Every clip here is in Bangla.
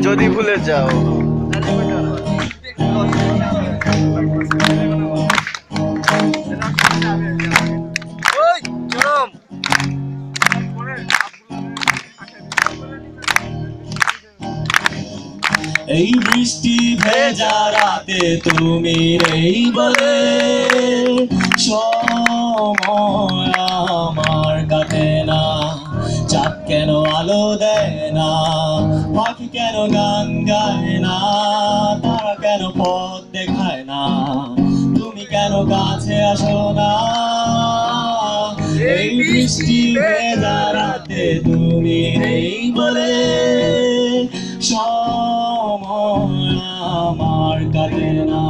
যদি ভুলে যাও এই বৃষ্টি ভেজা রাতে তুমি নেই বলে সময় আমার কাটে না। চাঁদ কেন আলো দেয় না, পাখি কেন গান গায় না, তারা কেন পথ দেখায় না, তুমি কেন কাছে আসো না। এই বৃষ্টি ভেজা রাতে তুমি নেই বলে সময় আমার কাটে না।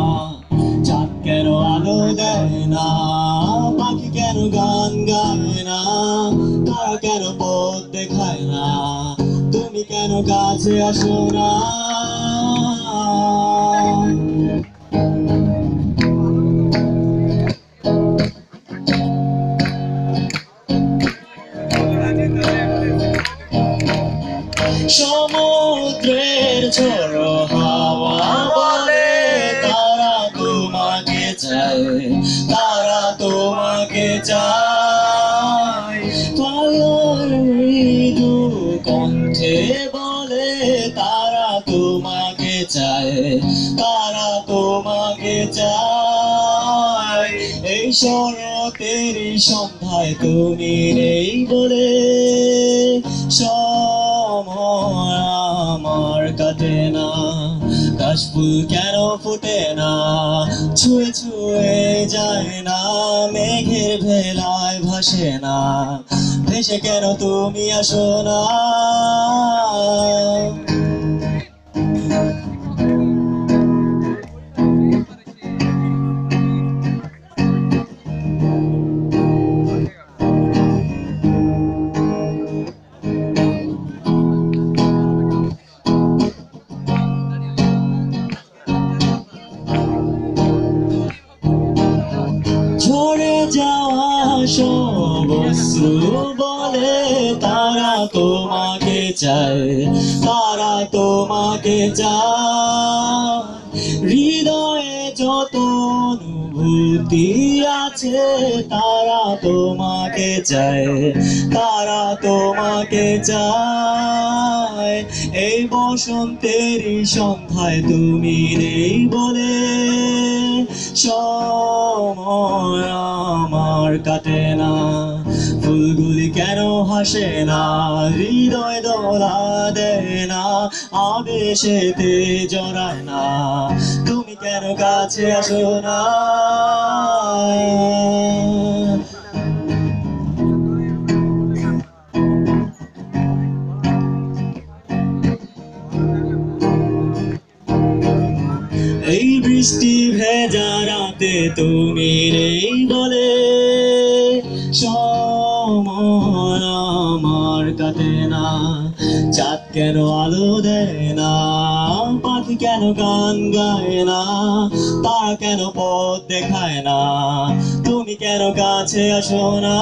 চাঁদ কেন আলো দেয় না, পাখি কেন গান গায় না, তারা কেন পথ দেখায় না, তুমি কেন কাছে আসো না। সমুদ্রের ঝোড়ো হাওয়া বলে তারা তোমাকে চায়, তারা তোমাকে চায়। মৃদু কণ্ঠে বলে তারা তোমাকে চায়, তারা তোমাকে চায়। এই শরতেরই সন্ধ্যায় তুমি নেই বলে সময় আমার কাটে না। কাশফুল কেন ফোটে না, ছুঁয়ে ছুঁয়ে যায় না, মেঘের ভেলায় ভাসে না, ভেসে কেন তুমি আসো না। ঝরে যাওয়া সব অশ্রু বলে তারা তোমাকে চায়, তারা তোমাকে চায়। হৃদয়ে যত অনুভূতি আছে তারা তোমাকে চায়, তারা তোমাকে চায়। এই বসন্তেরই সন্ধ্যায় তুমি নেই বলে সময় আমার কাটে না। ফুলগুলি কেন হাসে না, হৃদয় দোলা দেয় না, আবেশেতে জড়ায় না, তুমি কেন কাছে আসো না। এই বৃষ্টি ভেজা রাতে তুমি নেই বলে সময় আমার কাটে না। চাঁদ কেন আলো দেয় না, পাখি কেন গান গায় না, তারা কেন পথ দেখায় না, তুমি কেন কাছে আসো না।